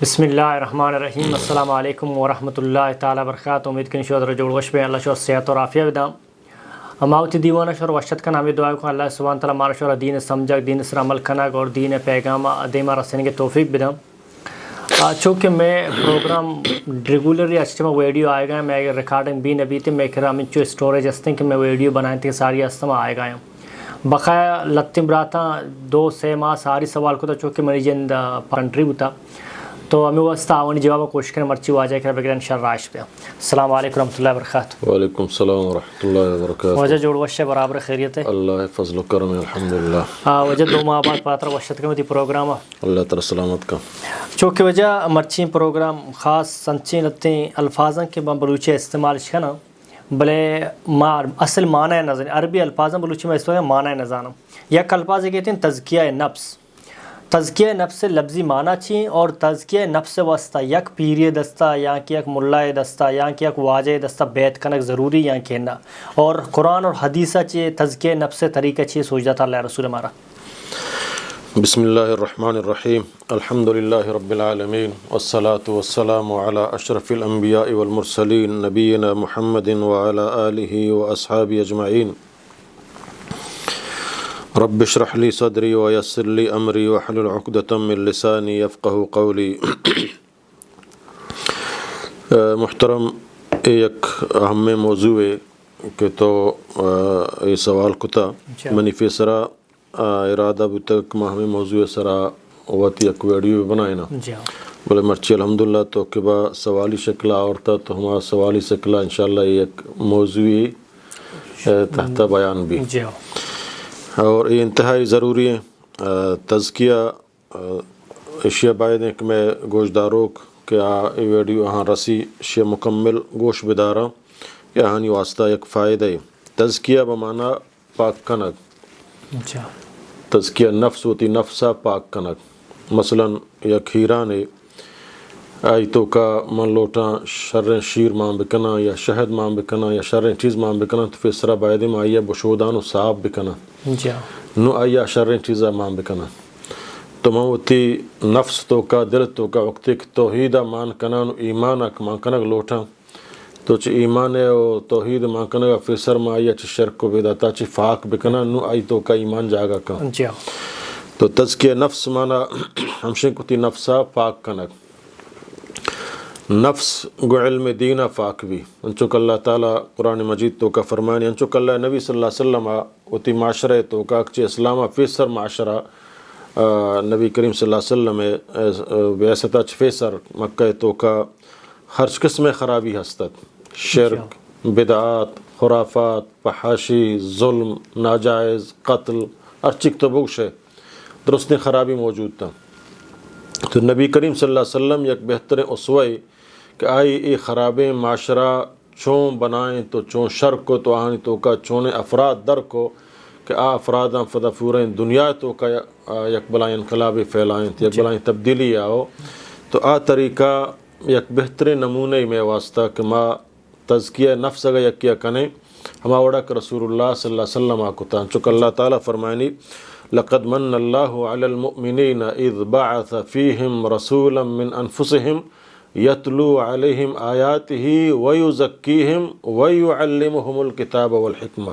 بسم اللہ الرحمن الرحیم السلام علیکم ورحمۃ اللہ تعالیٰ وبرکاتہ. امید کن شود رجوع وش پہ اللہ شور صحت اور عافیہ بدام اماوتی دیوانہ شور وشت کا نامی دعا کو اللہ سبحانہ تعالیٰ مارا شور دین سمجھک دین سر عمل کنک اور دین پیغام دیما رسنے کے توفیق بدام. چونکہ میں پروگرام ریگولرلی اچھے میں ویڈیو آئے گئے میں ریکارڈنگ بھی نبی تھے میں کرام جو اسٹوریج ہستے کہ میں ویڈیو بنائے تھے ساری استما آئے گئے بقایا لتم براتا 2-3 ماہ ساری سوال کو تھا چونکہ میری جند کنٹری ہوتا تو ہمیں واسطہ آوانی جواب کوشش کریں مرچی واجہ کر بغیر انشاء اللہ رائش پہ. السلام علیکم ورحمۃ اللہ وبرکاتہ. وعلیکم السلام ورحمۃ اللہ وبرکاتہ. وجہ جوڑ وشہ برابر خیریت ہے اللہ فضل و کرم الحمدللہ. وجہ 2 ماہ بعد پاتر وشت کے متی پروگرام اللہ تعالی سلامت کا چونکہ وجہ مرچی پروگرام خاص سنچیں لتے الفاظاں کے بلوچی استعمال ہے نا بلے اصل معنی نظر عربی الفاظاں بلوچی میں استعمال معنی نظانم یک الفاظ کہتے ہیں تزکیہ نفس. تزکیہ نفس سے لفظی معنی چین اور تزکیہ نفس واسطہ یک پیری دستہ یا کہ یک ملائے دستہ یا کہ یک واجہ دستہ بیت کنک ضروری یا کہنا اور قرآن اور حدیثہ چیئے تزکیہ نفس طریقہ چیئے سوچ جاتا اللہ رسول ہمارا. بسم اللہ الرحمن الرحیم الحمدللہ رب العالمین والصلاة والسلام علی اشرف الانبیاء والمرسلین نبینا محمد وعلی آلہ واصحابہ اجمعین. رب اشرح لی صدری ویسر لی امری واحلل عقدۃ من لسانی یفقہوا قولی. محترم ایک اہم موضوع ہے کہ تو یہ سوال کتا منی فیسرا ارادہ بتک ہمیں موضوع سرا وتی ایک ویڈیو بنائے نا بولے مرچی الحمدللہ تو کہ با سوالی شکلہ عورتا تو ہمارا سوالی شکلہ انشاءاللہ ایک موضوعی تحت بیان بھی اور یہ انتہائی ضروری ہے. تزکیہ اشیاء باید ہیں کہ میں گوشداروں کہ یہ ویڈیو ہاں رسی اشیاء مکمل گوش بدارا کہ ہانی واسطہ ایک فائدہ ہے. تزکیہ بمعنی پاک کنک تزکیہ نفس ہوتی نفسہ پاک کنک مثلا یک ہیران ہے آئی تو کا من لوٹاں شر شیر ماں بکنا یا شہد ماں بکنا یا شر چیز ماں بکنا تو پھر سرا باید میں آئیے بشودان و صاحب بکنا نو آئیے شر چیزا ماں بکنا تو میں ہوتی نفس تو کا دل تو کا وقت ایک توحیدہ مان کنا نو ایمان اک مان کنک لوٹاں تو چی ایمان ہے و توحید مان کنک پھر سر میں آئیے چی شرک کو بیداتا چی فاق بکنا نو آئی تو کا ایمان جاگا کا تو تزکیہ نفس مانا ہمشن کتی نفسا پاک کنک نفس گو علم دینہ فاک بھی انچوک اللہ تعالیٰ قرآن مجید تو کا فرمانی انچوک اللہ نبی صلی اللہ علیہ وسلم وتی معاشرہ تو کا اکچی اسلامہ فیسر معاشرہ نبی کریم صلی اللہ علیہ وسلم بیعثتہ فیسر مکہ تو کا ہر قسم خرابی ہستت شرک بدعات خرافات فحاشی ظلم ناجائز قتل ارچک تو بوش ہے درست خرابی موجود تھا. تو نبی کریم صلی اللہ علیہ وسلم یک بہتر اسوے کہ آئی ای خراب معاشرہ چون بنائیں تو چون شرک کو تو آہنی تو کا چون افراد در کو کہ افراداں فدا فوریں دنیا تو کا یک بلائیں انقلاب پھیلائیں یک بلائیں تبدیلی آؤ تو طریقہ یک بہتر نمونے میں واسطہ کہ ما تزکیہ نفس اگر یک کیا کنے ہما وڑا کہ رسول اللہ صلی اللہ علیہ وسلم آکتا چونکہ اللہ تعالیٰ فرمائنی لقد من اللہ علی المؤمنین اذ بعث فیہم رسولا من انفسہم یتلو علیہم آیاتہ ویزکیہم ویعلمہم الکتاب والحکمہ.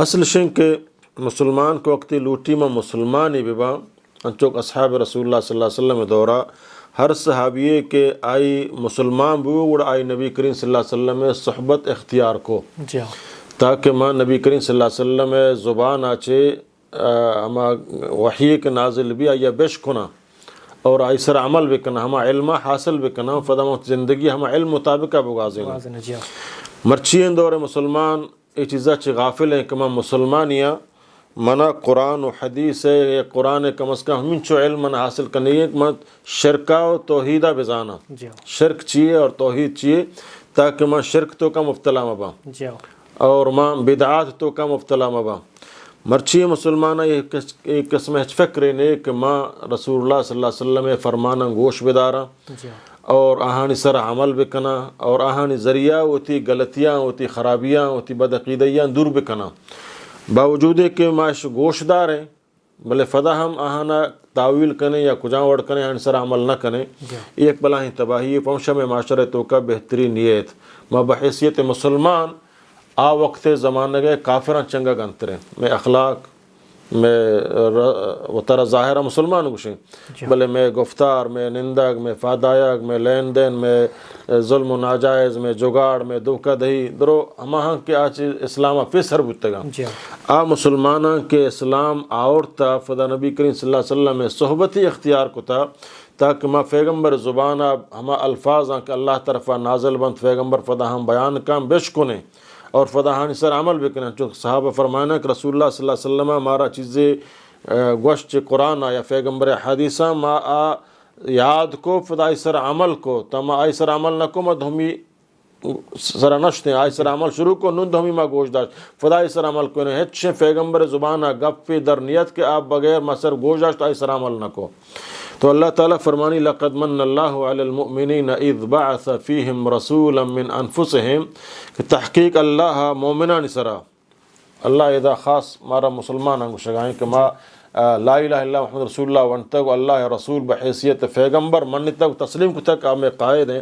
اصل شن کے مسلمان کو وقتی لوٹی میں مسلمانی ببا انچوک اصحاب رسول اللہ صلی اللہ علیہ وسلم دورہ ہر صحابیے کے آئی مسلمان بوڑ آئی نبی کریم صلی اللہ علیہ وسلم صحبت اختیار کو تاکہ ماں نبی کریم صلی اللہ علیہ وسلم زبان آچے ہما وحی کے نازل بھی آیا بیش کنا اور آئی سر عمل بکنا ہما علم حاصل بکنا فدامت زندگی ہما علم مطابقہ بغازینا مرچین دور مسلمان یہ چیزا چی غافل ہیں کہ ماں مسلمانیاں منا قرآن و حدیث ہے یہ قرآن کم از کم ہمیں چو علم منا حاصل کرنی ہے کہ ماں شرکہ و توحیدہ بزانا شرک چیئے اور توحید چیئے تاکہ ماں شرک تو کا مبتلا مبا اور ماں بدعات تو کا مبتلا مبا مرچی مسلمانہ یہ قسم فکر نے کہ ماں رسول اللہ صلی اللہ علیہ وسلم فرمانا گوش بدارا اور آہانی سر عمل بکنا اور آہانی ذریعہ ہوتی غلطیاں ہوتی خرابیاں ہوتی بدعقیدیاں دور بکنا باوجود کہ معاش گوشدار ہیں بلے فدا ہم آہانا تعویل کنے یا کجاں وڑ کنے ان سر عمل نہ کنے ایک بلا ہی تباہی پمشہ میں معاشرے تو کا بہترین نیت ما بحیثیت مسلمان آ وقت زمانہ گئے کافران چنگا گنترے میں اخلاق میں وہ طرح ظاہرہ مسلمان گوشیں بلے میں گفتار میں نندگ میں فادایگ میں لین دین میں ظلم و ناجائز میں جگاڑ میں دھوکہ دہی درو ہماں کے آج اسلام فیسر بودتگا آ مسلماناں کے اسلام آورتا فدا نبی کریم صلی اللہ علیہ وسلم میں صحبتی اختیار کو تھا تاکہ ما پیغمبر زبانہ ہما الفاظاں کہ اللہ طرفہ نازل بند پیغمبر فدا ہم بیان کام بیشکنے اور فداہانی سر عمل بکنے چونکہ صحابہ فرمانا کہ رسول اللہ صلی اللہ علیہ وسلم ہمارا چیزیں گوشت قرآن یا پیغمبر حدیثہ ما آ یاد کو فدائی سر عمل کو تما آئی سر عمل نہ کو ما دھومی سر نشتے آئی سر عمل شروع کو نون دھومی ما گوشت داشت فدائی سر عمل کو نے ہچ پیغمبر زبانہ گپ پی در نیت کے آپ بغیر ما سر گوشت داشت آئی سر عمل نہ کو تو اللہ تعالیٰ فرمانی لقد من اللہ علی المؤمنین اذ بعث فیہم رسولا من انفسہم کہ تحقیق اللہ مومنان سرا اللہ اذا خاص مارا مسلمان ہنگو شگائیں کہ ما لا الہ الا محمد رسول اللہ ونتگو اللہ رسول بحیثیت پیغمبر منی تک تسلیم کو تک ہمیں قائد ہیں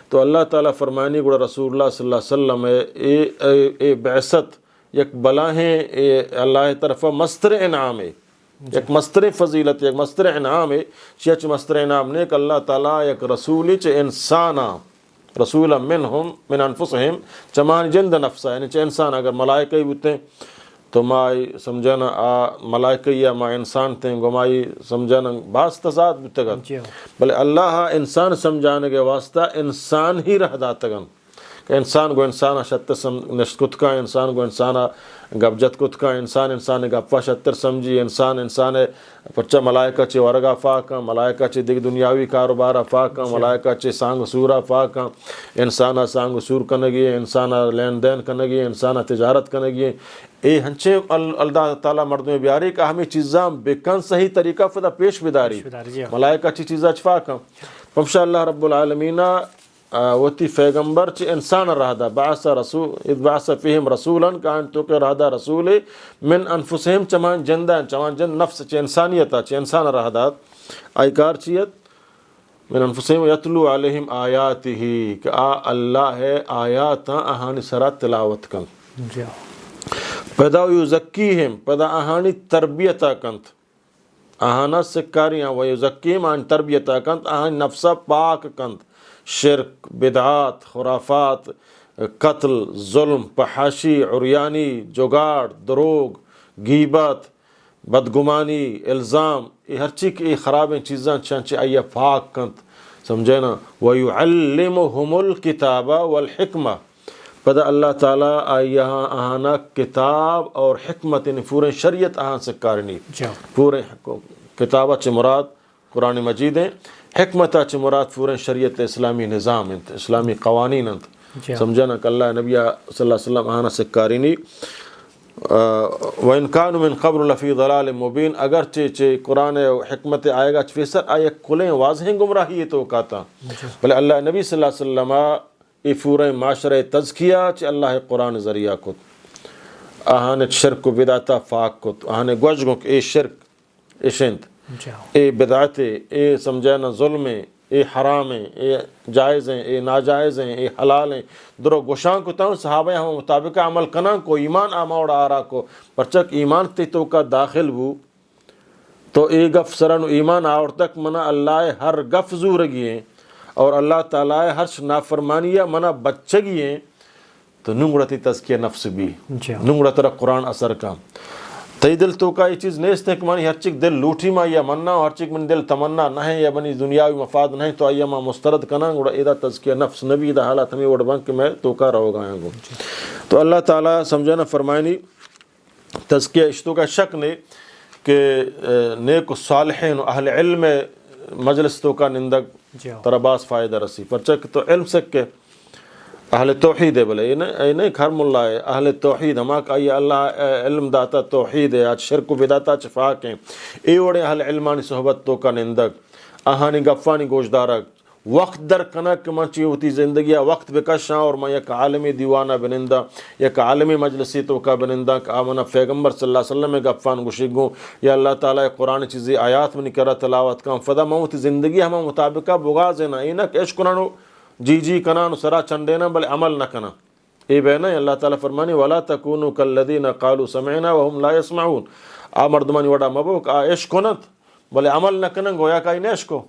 تو اللہ تعالیٰ فرمانی گوڑا رسول اللہ صلی اللہ علیہ وسلم اے بعثت یک بلاہیں اللہ طرف مستر انعام ہے ایک مستر فضیلت ایک مستر انعام ہے چیچ مستر انعام نے کہ اللہ تعالیٰ ایک رسولی چے انسانا رسولا منہم من انفسہم چمان جند نفسہ یعنی چے انسان اگر ملائکہ ہی بوتے تو مائی سمجھانا ملائکہ یا ما انسان تھیں گو مائی سمجھانا باس تضاد بوتے گا بلے اللہ انسان سمجھانے کے واسطہ انسان ہی رہ داتگن کہ انسان کو انسان شتر نشکت کا انسان کو انسان گبجت کت کا انسان گپا شتر سمجھی انسان پچا ملائکہ چے ورگا فاکا ملائکہ چے دیکھ دنیاوی کاروبارا فاکا ملائکہ چے سانگ سورا فاکا انسان سانگ سور کنگی انسان لین دین کنگی انسان تجارت کنگی اے ہنچے اللہ تعالیٰ مردوں بیاری کہ ہمیں چیزاں بکن صحیح طریقہ فدا پیش بداری ملائکہ چی چیزاں چفاکا پمشا اللہ رب العالمین وتی پیغمبر چی انسان رہدا بعث رسول اذ بعث فیہم رسولا کان تو کہ رہدا رسول من انفسہم چمان جند نفس چی انسانیتا چی انسان رہدا آئیکار چیت من انفسہم یتلو علیہم آیاتہ کہ اللہ ہے آیاتا اہانی سرا تلاوت کن پیدا یزکیہم پیدا اہانی تربیتا کنت اہانا سکاریاں ویزکیہم آن تربیتا کنت اہانی نفسا پاک کنت شرک بدعات خرافات قتل ظلم فحاشی عریانی جگاڑ دروگ غیبت بدگمانی الزام یہ ہر چیز کی خراب چیزاں چانچہ آئیہ پاک کنت سمجھے نا وَيُعَلِّمُهُمُ الْكِتَابَ وَالْحِكْمَةِ پدا اللہ تعالیٰ آئیہ آہانا کتاب اور حکمت یعنی پورے شریعت آہان سے کارنی پورے کتابہ چھ مراد قرآن مجید ہیں حکمت چھ مراد پورے شریعت اسلامی نظام انت اسلامی قوانین انت سمجھنا کہ اللہ نبی صلی اللہ علیہ وسلم آہانا سے کارنی وَإِنْ كَانُوا مِنْ قَبْلُ لَفِي ضَلَالٍ مُبِينٍ اگرچہ قرآن حکمت آئے گا فیصر آئے کلیں واضح گمراہی تو کہتا بلے اللہ نبی صلی اللہ علیہ وسلم ای پورے معاشرہ تزکیہ چھ اللہ قرآن ذریعہ کت آہانے شرک کو بدعتا فاق کت آہانے گوجگوں اے شرک اے شنت اے بدعتے اے سمجھانا ظلمیں اے حرامیں اے جائزیں اے ناجائزیں اے حلالیں درو گوشان کو تاؤں صحابہ ہم مطابق عمل کنان کو ایمان آماؤڑ آرہا کو پرچک ایمان تی تو کا داخل بو تو اے گف سرن ایمان آور تک منا اللہ ہر گف زورگی اور اللہ تعالیٰ ہر نافرمانیہ منا بچگی ہیں تو ننگڑتی تزکیہ نفس بھی ننگڑت رہ قرآن اثر کا تی دل تو کا یہ چیز نیست ہے کہ مانی ہر چک دل لوٹی ما یا مننا ہر چک من دل تمنا نہ ہے یا بنی دنیاوی مفاد نہیں تو آئیہ ما مسترد کنا گوڑا ایدہ تزکیہ نفس نبی دا حالات ہمیں وڑ بانک میں تو کا رہو گا گو تو اللہ تعالیٰ سمجھنا فرمائنی تزکیہ اشتو کا شک نے کہ نیک و صالحین و اہل علم مجلس تو کا نندگ ترباس فائدہ رسی پرچک تو علم سکے اہل توحید ہے بلے یہ نہیں کھرم اللہ ہے اہل توحید ہما کہ آئی اللہ علم داتا توحید ہے آج شرک و بداتا چفاق ہیں اے وڑے اہل علمانی صحبت تو کا نندگ آہانی گفانی گوشدارک وقت در کنک من چی ہوتی زندگی وقت بکشاں اور میں یک عالمی دیوانہ بنندہ یک عالمی مجلسی تو کا بنندہ کہ آمنا پیغمبر صلی اللہ علیہ وسلم میں گفان گوشگوں یا اللہ تعالیٰ قرآن چیزی آیات میں نکرہ تلاوت کام فدا میں ہوتی زندگی ہمیں مطابقہ بغازینا اینک عشق کنانو جی کنانو سرا چندینا بل عمل نہ کنا اے بینا اللہ تعالیٰ فرمانی ولا تکونوا کالذین قالوا سمعنا وهم لا يسمعون آ مردمانی وڑا مبوک آ عشق کنت بلے عمل نہ کنن گویا کا این عشق کو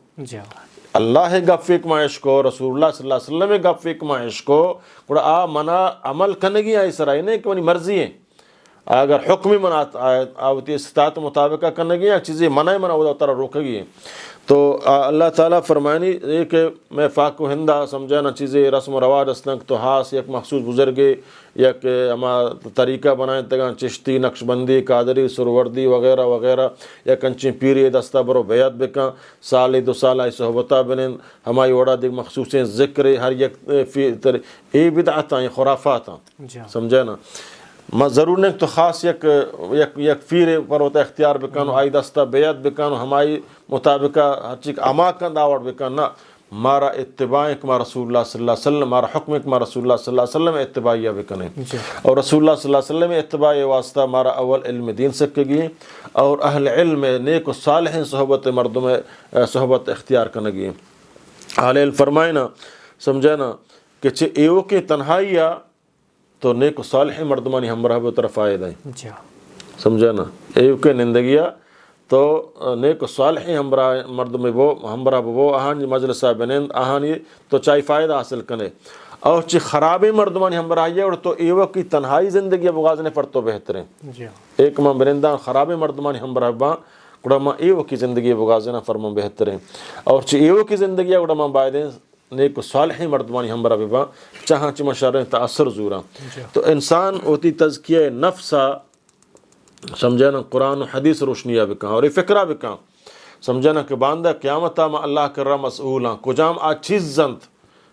اللہ گفیک ما عشق کو رسول اللہ صلی اللہ علیہ وسلم گفیک ما عشق کو وڑا آ منا عمل کنگی آئی سرائی نہیں کہ منی مرضی ہے اگر حکمی منا آوتی استطاعت مطابقہ کنگی ہے چیزیں منع منا وہ ترہ روکگی ہے تو اللہ تعالیٰ فرمانی یہ کہ میں فاق و ہندہ سمجھانا چیزیں رسم و رواج اسلنگ تو ہاس یک مخصوص بزرگے یا کہ ہما طریقہ بنائیں تگاں چشتی نقش بندی قادری سروردی وغیرہ وغیرہ یا کنچیں پیری دستہ برو بیعت بکاں سالی 2 سال آئی صحبتہ بنیں ہمائی وڑا دیکھ مخصوصیں ذکر ہر یک اے بدعتاں یہ خرافاتاں سمجھانا ما ضرور نہیں تو خاص یک فیر پر ہوتا اختیار بکانو آئی دستہ بیعت بکانو ہمائی مطابقہ ہر چیز اما کن داوڑ بکان نا مارا اتباع کما رسول اللہ صلی اللہ علیہ وسلم مارا حکم کما رسول اللہ صلی اللہ علیہ وسلم اتباعیہ بکنے اور رسول اللہ صلی اللہ علیہ وسلم اتباع واسطہ مارا اول علم دین سکگی اور اہل علم نیک و صالح صحبت مردم صحبت اختیار کنگی اہل علم فرمائنا سمجھانا کہ چھے ایو کے تنہائیہ تو نیک و صالح مردمانی ہمراہ بے طرف آئے دائیں سمجھانا ایو کے نندگیہ تو نیک و صالح ہمراہ مردمی وہ ہمراہ وہ آہانی مجلسہ بنند آہانی تو چاہی فائدہ حاصل کنے اور چی خرابی مردمانی ہمراہ یہ اور تو ایو کی تنہائی زندگی بغازنے پر تو بہتر ہیں ایک ماں بنندان خرابی مردمانی ہمراہ باں کڑا ماں ایو کی زندگی بغازنے فرماں بہتر ہیں اور چی ایو کی زندگی کڑا ماں بائدیں نیک و صالحی مردمانی ہمراہ ببا چاہاں چی مشاریں تاثر زورا تو انسان ہوتی تزکیہ نفسا سمجھانا قرآن و حدیث روشنیہ بکاں اور یہ فکرہ بکاں سمجھانا کہ باندہ قیامتہ ما اللہ کر رہا مسئولاں کجام آج چیز زند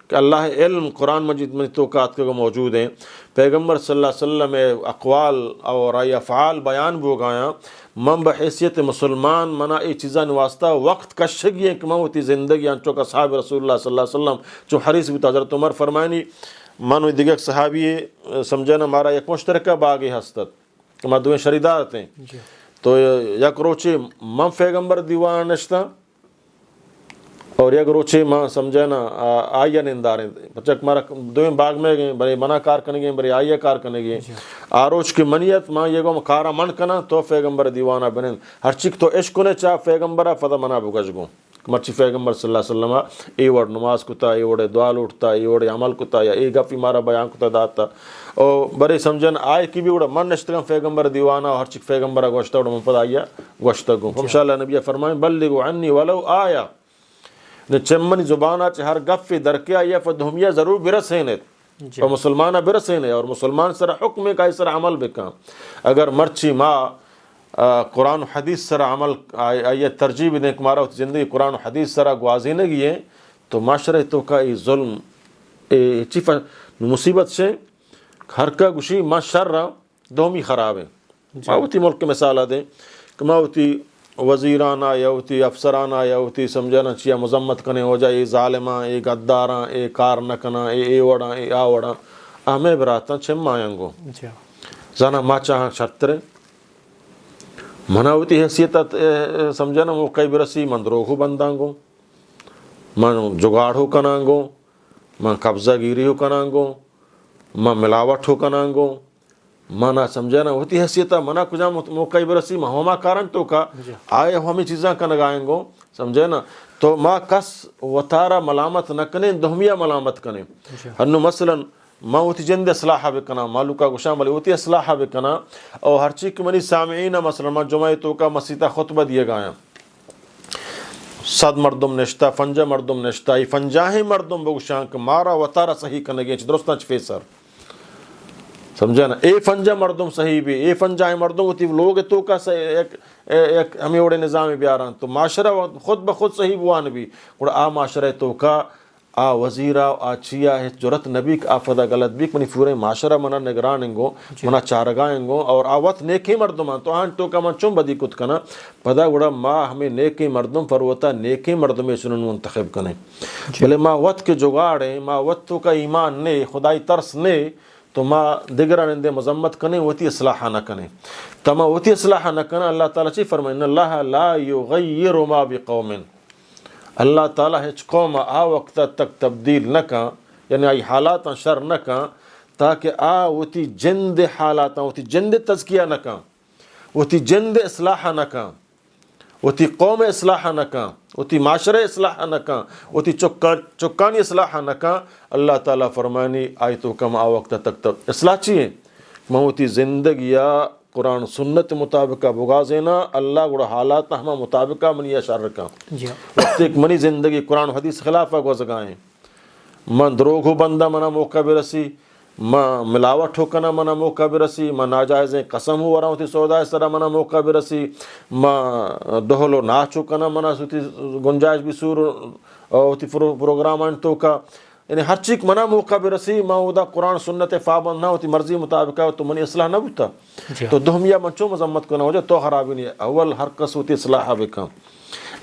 کہ اللہ علم قرآن مجید میں توقعات کے موجود ہیں پیغمبر صلی اللہ علیہ وسلم اقوال اور افعال بیان بھی ہو گایا من بحیثیت مسلمان منا ای چیزاں واسطہ وقت کشگی ہیں کہ میں ہوتی زندگی انچو کا صحابی رسول اللہ صلی اللہ علیہ وسلم جو حدیث بھی حضرت عمر فرمائنی منو دیگر صحابی سمجھانا مارا یک مشترکہ باغی ہستت کہ میں دویں شریدات ہیں تو یک روچے من پیغمبر دیوان نشتا اور یک روچے ماں سمجھانا آئیہ ننداریں بچک مارا دویں باغ میں گئیں بڑے منع کار کرنے گئیں بڑے آئیہ کار کرنے گئیں آروچ کی منیت ماں یہ گو کارا من کنا تو پیغمبر دیوانہ بنیں ہر چک تو عشق نے چاہ پیغمبرہ فدا منع بگش گوں مرچی پیغمبر صلی اللہ علیہ وسلم ای وڑ نماز کتا ای وڑے دعا لوٹتا ای وڑے عمل کتا یا ای گفی مارا بیان کتا داتا اور بڑے سمجھن آئے کی بھی وڑا من نشتگم پیغمبر دیوانہ اور ہر چک پیغمبرہ گوشتا وڑا من پدا آئیا گوشتا گوں ہمشاءاللہ نبی فرمائیں بلغوا عنی ولو آیا نے چمنی زبانہ چھ ہر گفی درکیا یا فدہمیہ ضرور برسینت اور مسلمانہ برسینے اور مسلمان سر حکم کا اس سر عمل بکاں اگر مرچی ماں قرآن و حدیث سر عمل آئیے ترجیح دیں کہ مارا زندگی قرآن و حدیث سر گوازینے گئے تو معاشرے تو کا ای ظلم چیف مصیبت سے ہر کا گوشی ماں شر دومی خراب ہے ماوتی ملک کے مثالہ دیں کہ ماوتی وزیرانہ یا ہوتی افسرانہ یا ہوتی سمجھانا چیا مذمت کنے ہو جائے ظالمہ اے غداراں اے کار نکنا اے وڑاں اے آ وڑاں ہمیں براتا چھم آئیں گو زانا ما چاہاں شرطرے منا ہوتی حیثیت سمجھانا موقعی برسی من دروغو بندانگو من جگاڑ ہو کنانگو من قبضہ گیری ہو کنانگو من ملاوٹ ہو کنانگو مانا سمجھانا ہوتی حیثیتہ منا کجا موقعی برسی مہوما کارن تو کا آئے ہمیں چیزاں کا نگائیں گو سمجھے نا تو ما کس وطارہ ملامت نہ کنے دہمیہ ملامت کنے ہنو مثلا ما ہوتی جند اصلاحہ بکنا مالوکا گشام والی ہوتی اصلاحہ بکنا اور ہر چیز کی منی سامعین مثلا ما جمعی تو کا مسیطہ خطبہ دیے گایا 100 مردم نشتا 50 مردم نشتا ای 50 مردم بگشان کہ مارا وطارہ صحیح کنگی چھ درستان چھ فیسر سمجھا نا اے 50 مردم صحیح بھی اے 50 مردم ہوتی لوگ تو کا ایک ہمیں اوڑے نظام بیاران تو معاشرہ خود بخود صحیح بوان بھی اور آ معاشرہ تو کا آ وزیرہ آ چیا ہے جرت نبی کا آفدہ غلط بیک منی پورے معاشرہ منا نگران انگو منا چارگاہ انگو اور آوت نیکی مردمان تو آن تو کا من چون بدی کت کنا پدا گوڑا ما ہمیں نیکی مردم فروتا نیکی مردم سنن منتخب کنے بلے ما وقت کے جگاڑیں ما وقت تو کا ایمان نے خدای ترس نے تو ما دیگران اندے مذمت کنے وتی اصلاح نہ کنے تما وتی اصلاح نہ کنا اللہ تعالیٰ چی فرمائے ان اللہ لا یغیر ما بقوم اللہ تعالیٰ ہچ قوم آ وقت تک تبدیل نہ کن یعنی آئی حالات شر نہ کن تاکہ آ وتی جند حالات وتی جند تزکیہ نہ کن وتی جند اصلاح نہ کن وتی قوم اصلاح نہ کن وتی معاشرے اصلاح نہ کن وتی چکانی اصلاح نہ کن اللہ تعالیٰ فرمانی آئی تو کم آ وقت تک اصلاح چیئے موتی زندگیہ قرآن سنت مطابقہ بغازینا اللہ گوڑا حالات ہما مطابقہ منی اشار رکھا وقت ایک منی زندگی قرآن حدیث خلافہ گوزگائیں من دروغ بندہ منا موقع برسی ما ملاوٹ ہو کنا منا موقع برسی ما ناجائزیں قسم ہو رہا ہوتی سودائے سرا منا موقع برسی ما دہلو ناچ ہو کنا منا سوتی گنجائش بھی سور ہوتی پروگرام انتو کا یعنی ہر چیک منا موقع برسی ما ہودا قرآن سنت فابند نہ ہوتی مرضی مطابقہ تو منی اصلاح نہ بوتا تو دہمیا منچو مذمت کو نہ ہو جائے تو خرابی نہیں اول ہر کس ہوتی اصلاح بکا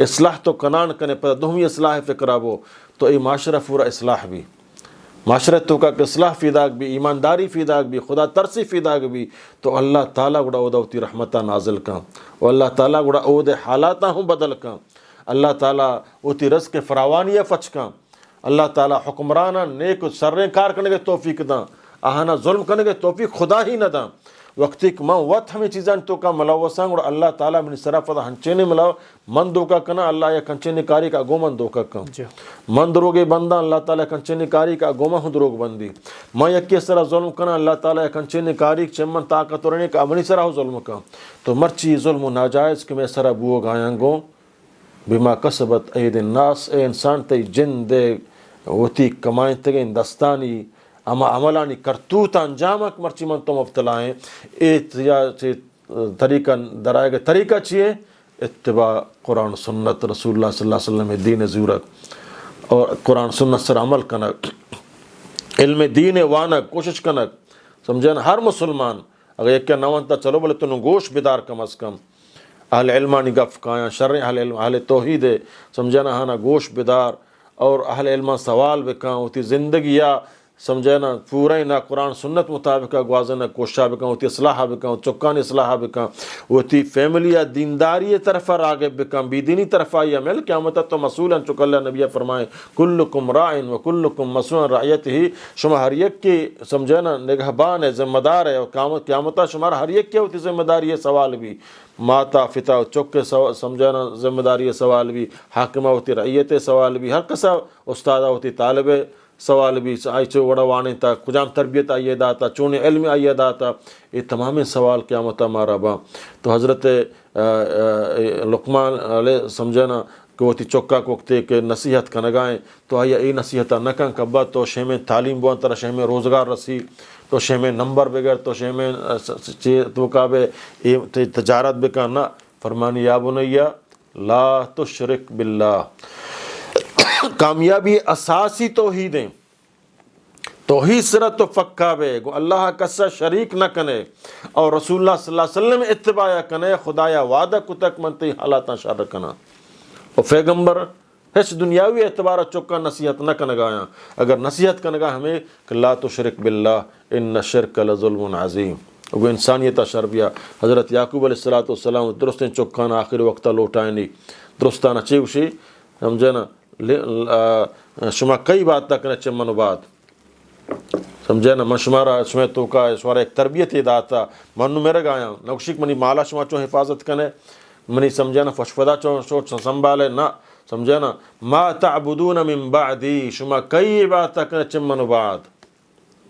اصلاح تو کنان کنے پر دہمی اصلاح فکرابو تو ای معاشرہ پورا اصلاح بھی معاشرت تو کا اصلاح فیداک بھی ایمانداری فیداک بھی خدا ترسی فیداک بھی تو اللہ تعالیٰ گڑا اودا ہوتی رحمتہ نازل کن و اللہ تعالیٰ گڑا اود حالاتہ ہوں بدل کن اللہ تعالیٰ ہوتی رزق فراوانیہ فچ کن اللہ تعالیٰ حکمرانہ نیک سریں کار کرنے کے توفیق داں آہانا ظلم کرنے کے توفیق خدا ہی نہ داں وقتی کہ من وقت ہمیں چیزاں تو کا ملاوساں اور اللہ تعالیٰ من صرف ہنچینے ملاو من دوکا کنا اللہ یا کنچینے کاری کا گومن دوکا کن من دروگے بندہ اللہ تعالیٰ کنچینے کاری کا گومن ہوں دروگ بندی من یکی سرہ ظلم کنا اللہ تعالیٰ یا کنچینے کاری چمن طاقت ورنے کا امنی سرہ ظلم کن تو مرچی ظلم و ناجائز کہ میں سرہ بوگ آیاں گو بما کسبت اید الناس اے انسان تی جن دے وتی کمائیں تگیں دستانی اما عملانی کرتوت انجامک مرچی من تو مبتلا ہیں طریقہ درائے گا طریقہ چیئے اتباع قرآن سنت رسول اللہ صلی اللہ علیہ وسلم دین زورت اور قرآن سنت سر عمل کنک علم دین وانک کوشش کنک سمجھیں ہر مسلمان اگر ایک کیا نوانتا چلو بلے تو گوش بیدار کم از کم اہل علمانی گف کایاں شرع اہل علم اہل توحید سمجھنا ہانا گوش بیدار اور اہل علمہ سوال بکاں ہوتی زندگی یا سمجھنا پورا ہی نہ قرآن سنت مطابق گوازنہ کوشش بکاں ہوتی اصلاح بکاں چکان اصلاح بکاں ہوتی فیملی یا دینداری طرف راغب بکاں بیدینی طرف آئی عمل قیامت تو مسئولا چکا اللہ نبی فرمائے کلکم رائن و کلکم مسئول رعیت ہی شما ہر یک کی سمجھنا نگہبان ہے ذمہ دار ہے اور قیامت شمار ہر یک کی ہوتی ذمہ داری ہے سوال بھی ماتا فتا چک کے سمجھنا ذمہ داری سوال بھی حاکمہ ہوتی رعیت سوال بھی ہر کسا استادہ ہوتی طالب سوال بھی آئی چو وڑا وانے تا کجام تربیت آئیے داتا چون علم آئیے داتا یہ تمام سوال قیامت مارا با تو حضرت لقمان علیہ سمجھنا کہ وہ تی چکا کوکتے کہ نصیحت کا نگائیں تو آئیے ای نصیحت نکن کبا تو شہمیں تعلیم بوان ترہ شہمیں روزگار رسی تو شہمیں نمبر بغیر تو شہمیں تو کعبے تجارت بکن نہ فرمانی یا بنیہ لا تشرک باللہ کامیابی اساسی توحیدیں توحید سرہ تو فکا بے گو اللہ کسا شریک نہ کنے اور رسول اللہ صلی اللہ علیہ وسلم اتباع کنے خدایا وعدہ کتک منتی حالاتاں شر کنا اور پیغمبر ہیچ دنیاوی اعتبار چکا نصیحت نہ کنگایا اگر نصیحت کنگا ہمیں کہ لا تشرک باللہ ان الشرک لظلم عظیم وہ انسانیت شربیہ حضرت یعقوب علیہ السلام درستیں چکان آخر وقتا لوٹائیں نہیں درستانہ چیوشی سمجھے نا شما کئی بات تک نہ چمن بات سمجھے نا من شمارا شما تو کا شمارا ایک تربیت داتا منو میرے گایا نوشک منی مالا شما چو حفاظت کنے منی سمجھے نا فشفدہ چو سنبھالے نا سمجھے نا ما تعبدون من بعدی شما کئی بات تک نہ چمن بات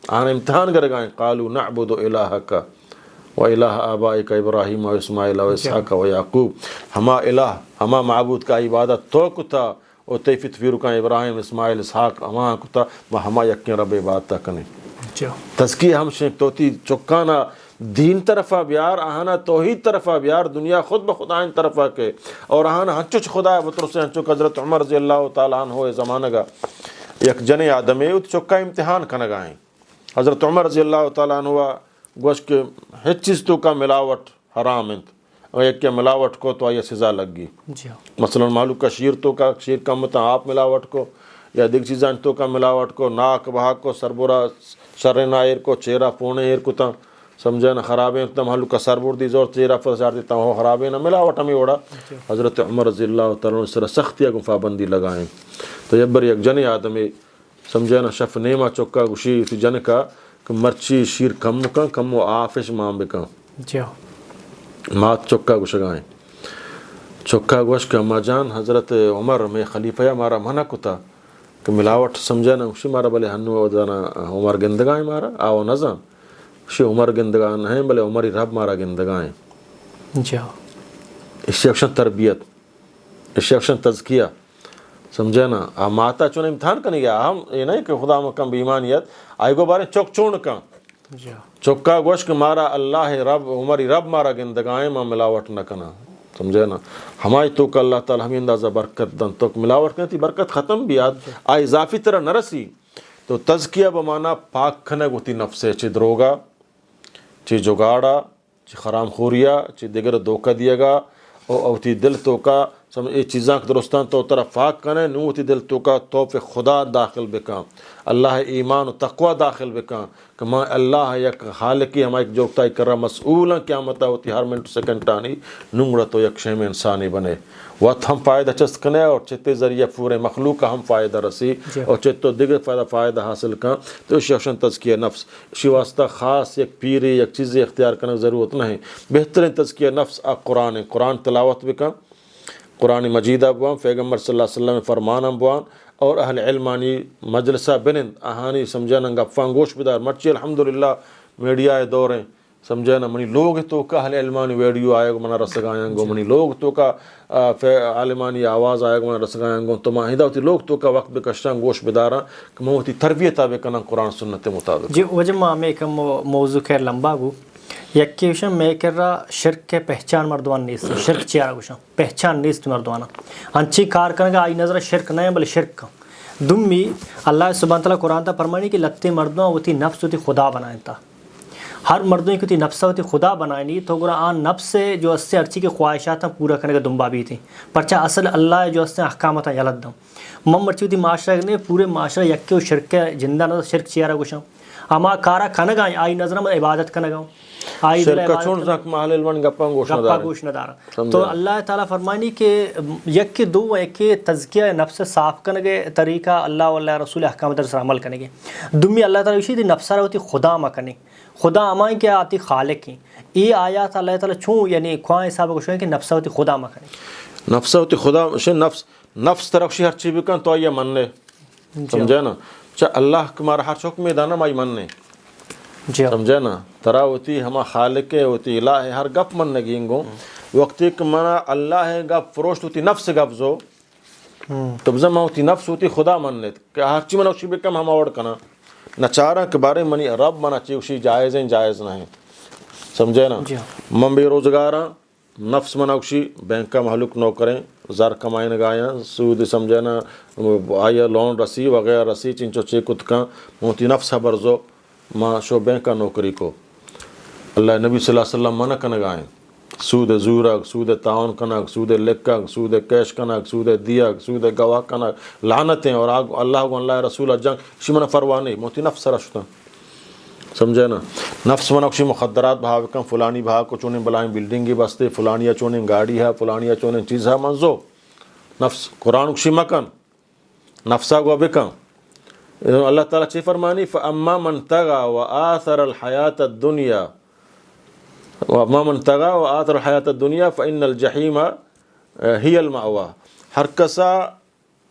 آن امتحان کر گائیں قالوا نعبد الہک و الہ آبائک ابراہیم و اسماعیل و اسحاق و یعقوب ہما الہ ہما معبود کا عبادت تو کتا اور تیفت فیرکان ابراہیم اسماعیل اسحاق ہما کتا ہما یکن رب عبادت کنے تذکیہ ہم شیخ توتی چکانا دین طرفہ بیار آہانا توحید طرفہ بیار دنیا خود بخود آئین طرفہ کے اور آہانا ہنچوچ خدا ہے بطرس سے ہنچوک حضرت عمر رضی اللہ تعالیٰ عنہ ہوئے زمانہ گا یک جن آدم ات چکا امتحان کنگائیں. حضرت عمر رضی اللہ تعالیٰ عنہ گوش کہ ہیچ چیز تو کا ملاوٹ حرام انت اور ایک کے ملاوٹ کو تو یہ سزا لگ گی. مثلا معلوم کا شیر تو کا شیر کا متا آپ ملاوٹ کو یا دیکھ چیزاں تو کا ملاوٹ کو ناک بہا کو سربورا سر نائر کو چہرہ پونے ایر کو تا سمجھے نا خرابیں تم حلو کا سربور دی زور چہرہ فسار دیتا ہوں خرابیں نہ ملاوٹ ہمیں اوڑا. حضرت عمر رضی اللہ تعالیٰ عنہ اس سختیاں کو پابندی لگائیں. تو یہ بر یک جن آدمی سمجھے نا شف نیما چکا گشی تی جن کا کہ مرچی شیر کم کا کم و آفش مام بکا مات چکا گشگائیں. چکا گوش کہ اما جان حضرت عمر میں خلیفہ مارا منع کو تھا کہ ملاوٹ سمجھے نا اسی مارا بلے ہنو دانا عمر گندگائیں مارا آو نظام اسی عمر گندگان ہیں بلے عمری رب مارا گندگائیں. اسی اکشن تربیت اسی اکشن تزکیہ سمجھے نا ماتا چون امتحان کرنے گیا ہم یہ نہیں کہ خدا مکم بیمانیت آئی گو بارے چوک چون کا چکا گوش کہ مارا اللہ رب عمری رب مارا گندگائیں ماں ملاوٹ نہ کنا سمجھے نا ہمائی تو کہ اللہ تعالی ہمیں اندازہ برکت دن تو ملاوٹ کرتی برکت ختم بھی آد آئی اضافی طرح نہ رسی. تو تزکیہ بمانا پاک کھنے گوتی نفسے چی دروگا چی جگاڑا چی خرام خوریا چی دیگر دوکہ دیا گا او تی دل تو کا سمجھ یہ چیزاں درستان تو طرف پاک کنے نو تی دل تو کا توف خدا داخل بکا اللہ ایمان و تقوی داخل بکا کہ میں اللہ یک خالقی ہم ایک جوکتائی کر رہا مسئولا قیامتہ ہوتی ہر منٹ سیکنڈ آنی نونگڑا تو یک شیم انسانی بنے وقت ہم فائدہ چست کنے اور چتے ذریعہ پورے مخلوق کا ہم فائدہ رسی اور چتو دیگر فائدہ حاصل کن. تو اس شخصن تزکیہ نفس اسی واسطہ خاص یک پیری یک چیزیں اختیار کرنے ضرورت نہیں. بہترین تزکیہ نفس قرآن تلاوت بکن قرآن مجیدہ بوان پیغمبر صلی اللہ علیہ وسلم فرمانا بوان اور اہل علمانی مجلسہ بنند آہانی سمجھانا گفان گوش بدار مرچی الحمدللہ میڈیا دور ہیں سمجھانا منی لوگ تو کا اہل علمانی ویڈیو آئے گا منا رسگائیں گو منی لوگ تو کا علمانی آواز آئے گا منا رسگائیں گو تو ماہدہ ہوتی لوگ تو کا وقت بکشتاں گوش بدارا کہ میں ہوتی تربیت آبے کنن قرآن سنت مطابق. جی وجہ میں ایک موضوع خیر لمبا گو یکی وشم میں کر رہا شرک کے پہچان مردوان نیست شرک چیارا وشم پہچان نیست مردوانا انچی کار کرنے گا آئی نظر شرک نہیں بلے شرک کا دمی اللہ سبحانہ تعالیٰ قرآن تا فرمانی کہ لتے مردوان ہوتی نفس ہوتی خدا بنائیں تا ہر مردوں کی ہوتی نفس ہوتی خدا بنائنی تو گرا آن نفس سے جو اس سے ارچی کی خواہشات ہیں پورا کرنے کا دنبا بھی تھی پرچہ اصل اللہ جو اس سے احکامات ہیں یلد دم مرچی ہوتی معاشرہ نے پورے معاشرہ یکی و شرک جندہ نظر شرک چیارا گوشم اما کارا کھنگا آئی نظر میں عبادت کھنگا شرکا چون زک محل الوان گپا گوش ندارا. تو اللہ تعالیٰ فرمانی کہ یک دو ایک تزکیہ نفس صاف کرنے کے طریقہ اللہ واللہ رسول احکام در سر عمل کرنے گے دمی اللہ تعالیٰ اسی دی نفسہ رہا ہوتی خدا مکنے خدا امائیں کیا آتی خالق کی یہ آیات اللہ تعالیٰ چون یعنی خواہ حساب کو شوئے کہ نفسہ ہوتی خدا مکنے نفسہ ہوتی خدا نفس ترقشی ہر چیز بکن تو آئیے مننے سمجھے نا چاہ اللہ کمارا ہر چوک میں دانا مائی مننے سمجھے نا ترا ہوتی ہما خالق ہوتی الہ ہر گپ من نگینگو وقتی کہ منا اللہ گپ فروشت ہوتی نفس گپ زو تو بزم ہوتی نفس ہوتی خدا منت کہ ہر چی منوشی بکم ہما وڑ کنا نچارہ کے بارے منی رب منا چیوشی جائز ہیں جائز نہیں سمجھے نا من بے روزگاراں نفس منوشی بینک کا محلوق نو کریں زار کمائیں گایاں سود سمجھے نا آیا لون رسی وغیرہ رسی چنچو چیکت کا موتی نفس برزو ماں شو بینک کا نوکری کو اللہ نبی صلی اللہ علیہ وسلم منع کنگائیں سود زورک سود تعاون کنک سود لکک سود کیش کنک سود دیک سود گواہ کنک لعنتیں اور اللہ کو اللہ رسول جنگ اسی منع فروانے موتی نفس رشتاں سمجھے نا نفس منع کشی مخدرات بھاو کم فلانی بھاو کو چونیں بلائیں بلڈنگی بستے فلانیا چونیں گاڑی ہے فلانیا چونیں چیز ہے منزو نفس قرآن کشی مکن نفسا گو بکن اللہ تعالیٰ چی فرمانی فَأَمَّا مَنْ تَغَى وَآثَرَ الْحَيَاةَ الدُّنْيَا وَأَمَّا مَنْ تَغَى وَآثَرَ الْحَيَاةَ الدُّنْيَا فَإِنَّ الْجَحِيمَ هِيَ الْمَأْوَى ہر کسا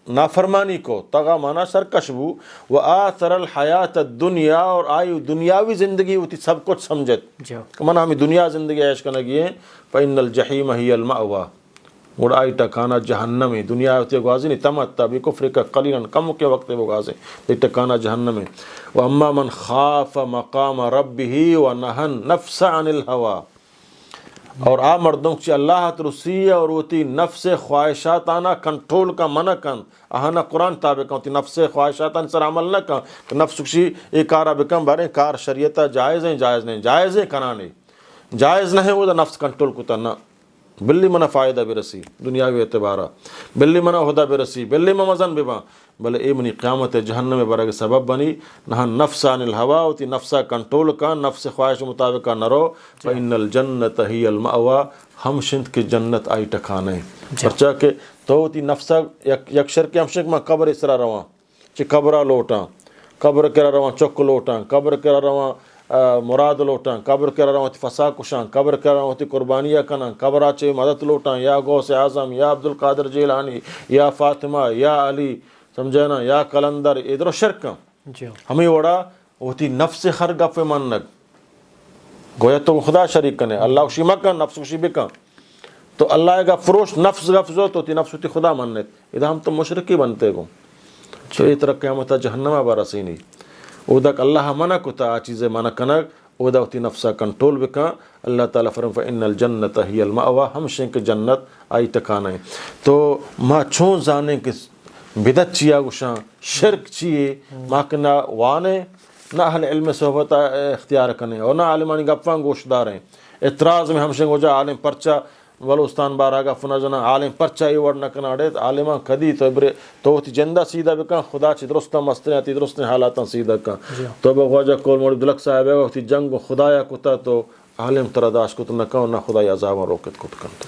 نافرمانی کو تغا مانا سرکش بو وآثَرَ الْحَيَاةَ الدُّنْيا اور آئی دنیاوی زندگی ہوتی سب کچھ سمجھت مانا ہمیں دنیا زندگی عیش کرنگی ہے فَإِنَّ الْجَحِيمَ هِيَ الْمَأْوَى اور آئی ٹکانا جہنمی دنیا ہوتی ہے غازی نہیں تمتا بھی کفر کا قلیلاً کم کے وقت وہ غازی یہ ٹکانا جہنمی وَأَمَّا مَنْ خَافَ مَقَامَ رَبِّهِ وَنَهَا النَّفْسَ عَنِ الْهَوَى اور آ مردوں کی اللہ ترسی اور وتی نفس خواہشات آنا کنٹرول کا منع کن آنا قرآن تابع کن نفس خواہشات آنا سر عمل نہ کن نفس کشی ایک کارا بکم بارے کار شریعتہ جائز ہیں جائز نہیں جائز ہے کرانے جائز نہیں وہ نفس کنٹرول کتا نہ بلی منہ فائدہ برسی دنیاوی اعتبارہ بلی منہ عہدہ برسی بلی ممزن ببا بلے اے منی قیامت جہنم برگ سبب بنی نہ نفس عن الہوا ہوتی نفسہ کنٹرول کا نفس خواہش مطابق نہ رو فإن الجنت ہی المأوا ہم شند کی جنت آئی ٹکانے پرچہ کہ تو ہوتی نفسہ یکشر کے ہمشک میں قبر اسرا رواں چی قبرہ لوٹاں قبر کرا رواں چک لوٹاں قبر کرا رواں مراد لوٹاں قبر کرا رہا ہوتی فسا کشاں قبر کرا رہا ہوتی قربانیاں کناں قبر آچے مدد لوٹاں یا غوث اعظم یا عبدالقادر جیلانی یا فاطمہ یا علی سمجھے نا یا کلندر ادھر شرکاں ہمیں وڑا ہوتی نفس ہر گف منگ گویا تو خدا شریک کنے اللہ کشی مکن نفس کشی بکن تو اللہ کا فروش نفس گفزو تو تی نفس ہوتی خدا منت ادھا ہم تو مشرکی بنتے گو تو یہ طرح قیامت جہنمہ بارسی نہیں اودک اللہ منع کتا آ چیزیں منع کنک اودا ہوتی نفسہ کنٹرول بکا اللہ تعالیٰ فرم فإن الجنت ہی المأوا ہم شنک جنت آئی ٹکانا ہے تو ما چھون زانے کہ بدت چیا گشاں شرک چیئے ما کنا وانے نہ اہل علم صحبت اختیار کنے اور نہ عالمانی گپاں گوشدار ہیں اعتراض میں ہم شنک ہو جا عالم پرچہ بلوستان بارا گا فنا جنا عالم پرچہ ای ورنہ کنا ڈیت عالمان کدی تو ابرے تو ہوتی جندہ سیدھا بکا خدا چی درستہ مستنے آتی درستنے حالاتاں سیدھا کن تو بخواجہ کول مولی دلک صاحب ہے ہوتی جنگ خدایا کتا تو عالم ترداش کتا نہ کن نہ خدای عذاباں روکت کت کن